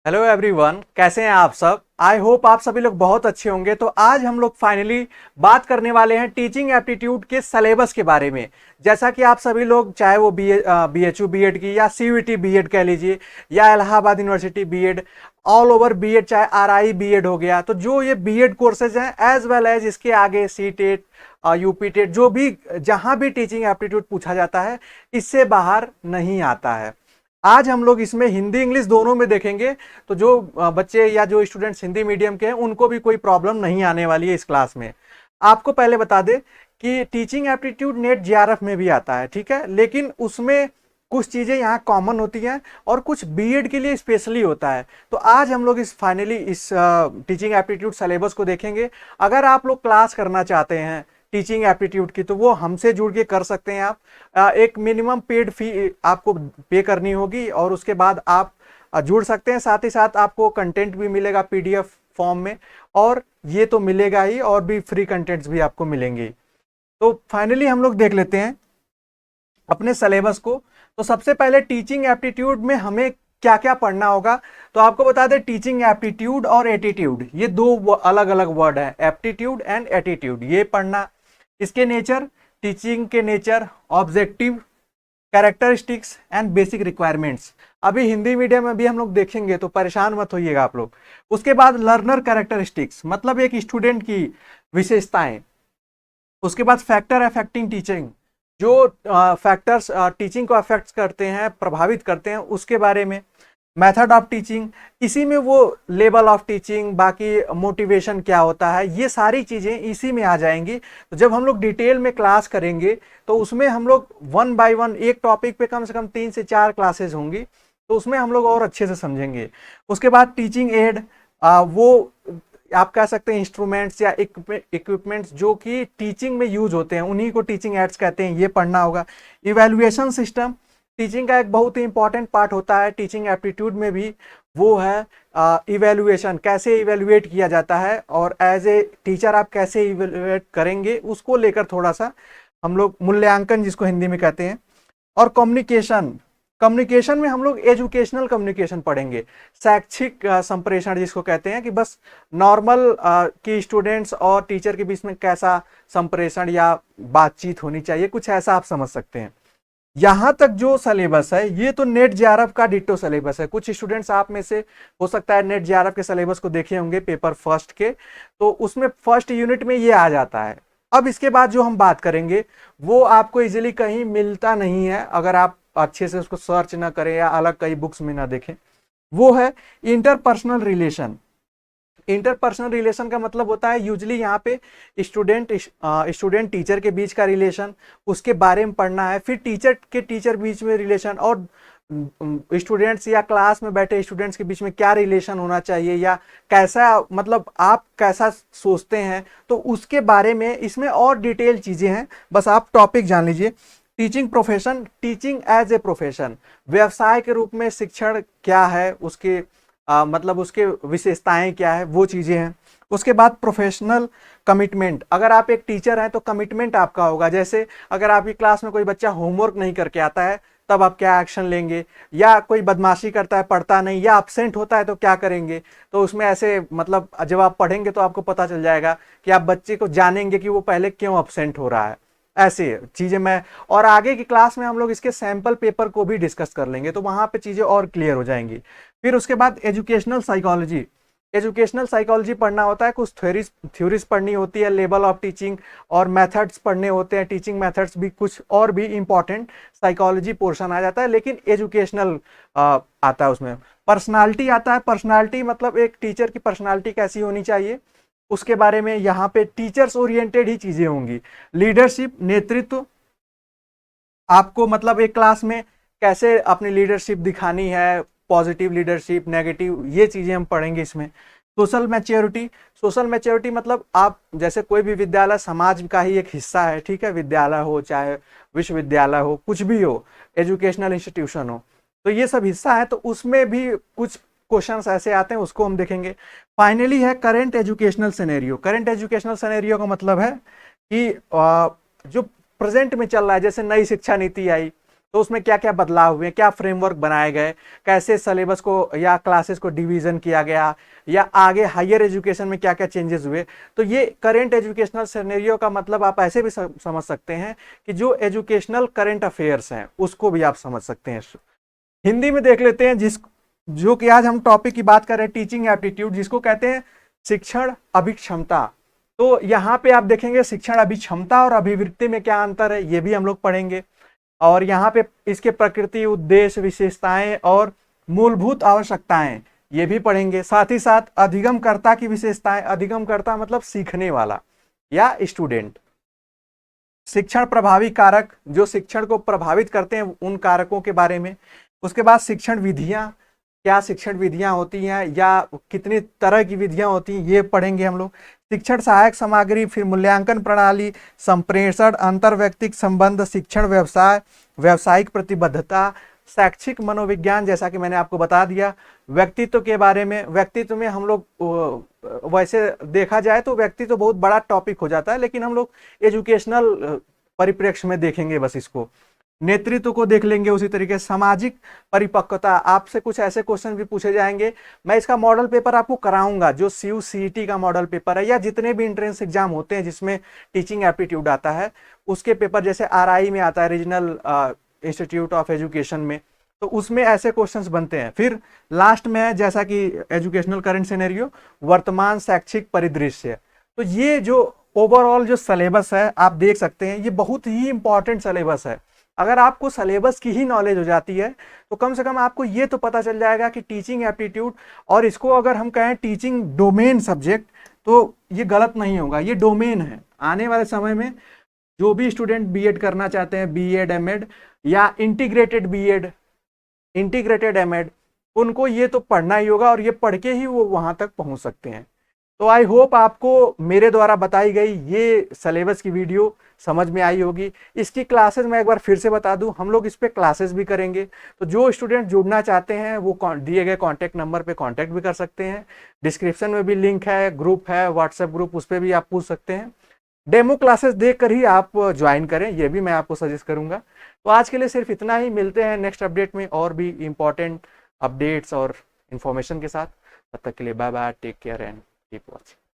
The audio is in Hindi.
हेलो एवरीवन, कैसे हैं आप सब। आई होप आप सभी लोग बहुत अच्छे होंगे। तो आज हम लोग फाइनली बात करने वाले हैं टीचिंग एप्टीट्यूड के सिलेबस के बारे में। जैसा कि आप सभी लोग, चाहे वो BHU बीएड की या CUET बीएड कह लीजिए या Allahabad university BEd, all over BEd, चाहे RI बीएड हो गया, तो जो ये बीएड कोर्सेज हैं एज वेल एज इसके आगे CTET, UP TET, जो भी जहां भी टीचिंग एप्टीट्यूड पूछा जाता है इससे बाहर नहीं आता है। आज हम लोग इसमें हिंदी इंग्लिश दोनों में देखेंगे। तो जो बच्चे या जो स्टूडेंट्स हिंदी मीडियम के हैं उनको भी कोई प्रॉब्लम नहीं आने वाली है इस क्लास में। आपको पहले बता दें कि टीचिंग एप्टीट्यूड नेट JRF में भी आता है, ठीक है, लेकिन उसमें कुछ चीज़ें यहाँ कॉमन होती हैं और कुछ बीएड के लिए स्पेशली होता है। तो आज हम लोग इस फाइनली इस टीचिंग एप्टीट्यूड सिलेबस को देखेंगे। अगर आप लोग क्लास करना चाहते हैं टीचिंग एप्टीट्यूड की तो वो हमसे जुड़ के कर सकते हैं। आप एक मिनिमम पेड फी आपको पे करनी होगी और उसके बाद आप जुड़ सकते हैं। साथ ही साथ आपको कंटेंट भी मिलेगा PDF फॉर्म में, और ये तो मिलेगा ही, और भी फ्री कंटेंट्स भी आपको मिलेंगे। तो फाइनली हम लोग देख लेते हैं अपने सिलेबस को। तो सबसे पहले टीचिंग एप्टीट्यूड में हमें क्या क्या पढ़ना होगा। तो आपको बता दें, टीचिंग एप्टीट्यूड और एटीट्यूड ये दो अलग अलग वर्ड है, एप्टीट्यूड एंड एटीट्यूड, ये पढ़ना। इसके नेचर, टीचिंग के nature, objective, characteristics and basic requirements. अभी हिंदी मीडियम में भी हम लोग देखेंगे तो परेशान मत होइएगा आप लोग। उसके बाद लर्नर कैरेक्टरिस्टिक्स, मतलब एक स्टूडेंट की विशेषताएं। उसके बाद फैक्टर अफेक्टिंग टीचिंग, जो फैक्टर्स टीचिंग को अफेक्ट करते हैं, प्रभावित करते हैं, उसके बारे में। मेथड ऑफ टीचिंग, इसी में वो लेवल ऑफ टीचिंग, बाकी मोटिवेशन क्या होता है, ये सारी चीज़ें इसी में आ जाएंगी। तो जब हम लोग डिटेल में क्लास करेंगे तो उसमें हम लोग 1 बाय 1 एक टॉपिक पे कम से कम 3 से 4 क्लासेस होंगी, तो उसमें हम लोग और अच्छे से समझेंगे। उसके बाद टीचिंग एड, वो आप कह सकते हैं इंस्ट्रूमेंट्स या इक्विपमेंट्स जो कि टीचिंग में यूज होते हैं, उन्हीं को टीचिंग एड्स कहते हैं, ये पढ़ना होगा। इवेल्युएशन सिस्टम, टीचिंग का एक बहुत ही इंपॉर्टेंट पार्ट होता है टीचिंग एप्टीट्यूड में भी, वो है इवेल्युएशन, कैसे इवेल्युएट किया जाता है और एज ए टीचर आप कैसे इवेल्युएट करेंगे, उसको लेकर थोड़ा सा हम लोग मूल्यांकन जिसको हिंदी में कहते हैं। और कम्युनिकेशन, कम्युनिकेशन में हम लोग एजुकेशनल कम्युनिकेशन पढ़ेंगे, शैक्षिक संप्रेषण जिसको कहते हैं, कि बस नॉर्मल कि स्टूडेंट्स और टीचर के बीच में कैसा संप्रेषण या बातचीत होनी चाहिए, कुछ ऐसा आप समझ सकते हैं। यहां तक जो सिलेबस है ये तो नेट JRF का डिटो सिलेबस है। कुछ स्टूडेंट्स आप में से हो सकता है नेट JRF के सिलेबस को देखे होंगे पेपर फर्स्ट के, तो उसमें फर्स्ट यूनिट में ये आ जाता है। अब इसके बाद जो हम बात करेंगे वो आपको इजीली कहीं मिलता नहीं है अगर आप अच्छे से उसको सर्च ना करें या अलग कई बुक्स में ना देखें। वो है इंटरपर्सनल रिलेशन। इंटरपर्सनल रिलेशन का मतलब होता है यूजली यहाँ पे स्टूडेंट टीचर के बीच का रिलेशन, उसके बारे में पढ़ना है। फिर टीचर के टीचर बीच में रिलेशन, और स्टूडेंट्स या क्लास में बैठे स्टूडेंट्स के बीच में क्या रिलेशन होना चाहिए, या कैसा, मतलब आप कैसा सोचते हैं, तो उसके बारे में इसमें और डिटेल चीज़ें हैं। बस आप टॉपिक जान लीजिए। Teaching profession, teaching as a profession, व्यवसाय के रूप में शिक्षण क्या है, उसके मतलब उसके विशेषताएं क्या है, वो चीज़ें हैं। उसके बाद प्रोफेशनल कमिटमेंट, अगर आप एक टीचर हैं तो कमिटमेंट आपका होगा। जैसे अगर आपकी क्लास में कोई बच्चा होमवर्क नहीं करके आता है तब आप क्या एक्शन लेंगे, या कोई बदमाशी करता है, पढ़ता नहीं, या अपसेंट होता है तो क्या करेंगे। तो उसमें ऐसे, मतलब जब आप पढ़ेंगे तो आपको पता चल जाएगा कि आप बच्चे को जानेंगे कि वो पहले क्यों अपसेंट हो रहा है। ऐसे चीज़ें मैं, और आगे की क्लास में हम लोग इसके सैंपल पेपर को भी डिस्कस कर लेंगे, तो वहाँ पे चीज़ें और क्लियर हो जाएंगी। फिर उसके बाद एजुकेशनल साइकोलॉजी, एजुकेशनल साइकोलॉजी पढ़ना होता है, कुछ थ्योरीज पढ़नी होती है, लेवल ऑफ टीचिंग और मेथड्स पढ़ने होते हैं, टीचिंग मेथड्स भी, कुछ और भी इंपॉर्टेंट साइकोलॉजी पोर्शन आ जाता है, लेकिन एजुकेशनल आता है उसमें। पर्सनालिटी आता है, पर्सनालिटी मतलब एक टीचर की पर्सनालिटी कैसी होनी चाहिए, उसके बारे में यहाँ पे टीचर्स ओरिएंटेड ही चीजें होंगी। लीडरशिप, नेतृत्व, आपको मतलब एक क्लास में कैसे अपनी लीडरशिप दिखानी है, पॉजिटिव लीडरशिप, नेगेटिव, ये चीजें हम पढ़ेंगे इसमें। सोशल मैच्योरिटी, सोशल मैच्योरिटी मतलब आप जैसे कोई भी विद्यालय समाज का ही एक हिस्सा है, ठीक है, विद्यालय हो चाहे विश्वविद्यालय हो, कुछ भी हो, एजुकेशनल इंस्टीट्यूशन हो, तो ये सब हिस्सा है, तो उसमें भी कुछ क्वेश्चंस ऐसे आते हैं, उसको हम देखेंगे। फाइनली है current educational scenario. Current educational scenario का मतलब है कि जो प्रेजेंट में चल रहा है, जैसे नई शिक्षा नीति आई, तो उसमें क्या क्या बदलाव हुए, क्या फ्रेमवर्क बनाए गए, कैसे सिलेबस को या क्लासेस को डिवीजन किया गया, या आगे हायर एजुकेशन में क्या क्या चेंजेस हुए। तो ये करेंट एजुकेशनल सिनेरियो का मतलब आप ऐसे भी समझ सकते हैं कि जो एजुकेशनल करंट अफेयर्स हैं उसको भी आप समझ सकते हैं। हिंदी में देख लेते हैं जो कि आज हम टॉपिक की बात कर रहे हैं, टीचिंग एप्टीट्यूड, जिसको कहते हैं शिक्षण अभिक्षमता। तो यहाँ पे आप देखेंगे शिक्षण अभिक्षमता और अभिवृत्ति में क्या अंतर है, ये भी हम लोग पढ़ेंगे। और यहाँ पे इसके प्रकृति, उद्देश्य, विशेषताएं और मूलभूत आवश्यकताएं ये भी पढ़ेंगे। साथ ही साथ अधिगमकर्ता की विशेषताएं, अधिगमकर्ता मतलब सीखने वाला या स्टूडेंट। शिक्षण प्रभावी कारक, जो शिक्षण को प्रभावित करते हैं उन कारकों के बारे में। उसके बाद शिक्षण विधियां, क्या शिक्षण विधियां होती हैं या कितनी तरह की विधियां होती हैं, ये पढ़ेंगे हम लोग। शिक्षण सहायक सामग्री, फिर मूल्यांकन प्रणाली, संप्रेषण, अंतर्व्यक्तिक संबंध, शिक्षण व्यवसाय, व्यावसायिक प्रतिबद्धता, शैक्षिक मनोविज्ञान, जैसा कि मैंने आपको बता दिया। व्यक्तित्व के बारे में, व्यक्तित्व में हम लोग वैसे देखा जाए तो व्यक्तित्व बहुत बड़ा टॉपिक हो जाता है, लेकिन हम लोग एजुकेशनल परिप्रेक्ष्य में देखेंगे बस इसको। नेतृत्व को देख लेंगे उसी तरीके। सामाजिक परिपक्वता, आपसे कुछ ऐसे क्वेश्चन भी पूछे जाएंगे। मैं इसका मॉडल पेपर आपको कराऊंगा, जो CUCET का मॉडल पेपर है या जितने भी एंट्रेंस एग्जाम होते हैं जिसमें टीचिंग एप्टीट्यूड आता है उसके पेपर, जैसे RI में आता है, रीजनल इंस्टीट्यूट ऑफ एजुकेशन में, तो उसमें ऐसे क्वेश्चंस बनते हैं। फिर लास्ट में है जैसा कि एजुकेशनल करंट सिनेरियो, वर्तमान शैक्षिक परिदृश्य। तो ये जो ओवरऑल जो सिलेबस है आप देख सकते हैं, ये बहुत ही इंपॉर्टेंट सिलेबस है। अगर आपको सिलेबस की ही नॉलेज हो जाती है तो कम से कम आपको ये तो पता चल जाएगा कि टीचिंग एप्टीट्यूड, और इसको अगर हम कहें टीचिंग डोमेन सब्जेक्ट तो ये गलत नहीं होगा, ये डोमेन है। आने वाले समय में जो भी स्टूडेंट बीएड करना चाहते हैं, बीएड एमएड या इंटीग्रेटेड बीएड, इंटीग्रेटेड एमएड, उनको ये तो पढ़ना ही होगा और ये पढ़ के ही वो वहां तक पहुंच सकते हैं। तो आई होप आपको मेरे द्वारा बताई गई ये सिलेबस की वीडियो समझ में आई होगी। इसकी क्लासेस मैं एक बार फिर से बता दूं, हम लोग इस पे क्लासेस भी करेंगे। तो जो स्टूडेंट जुड़ना चाहते हैं वो दिए गए कॉन्टैक्ट नंबर पे कॉन्टैक्ट भी कर सकते हैं। डिस्क्रिप्शन में भी लिंक है, ग्रुप है, व्हाट्सएप ग्रुप, उस पर भी आप पूछ सकते हैं। डेमो क्लासेस देख कर ही आप ज्वाइन करें, ये भी मैं आपको सजेस्ट करूंगा। तो आज के लिए सिर्फ इतना ही, मिलते हैं नेक्स्ट अपडेट में और भी इंपॉर्टेंट अपडेट्स और इन्फॉर्मेशन के साथ। तब तक के लिए bye bye, take care and keep watching.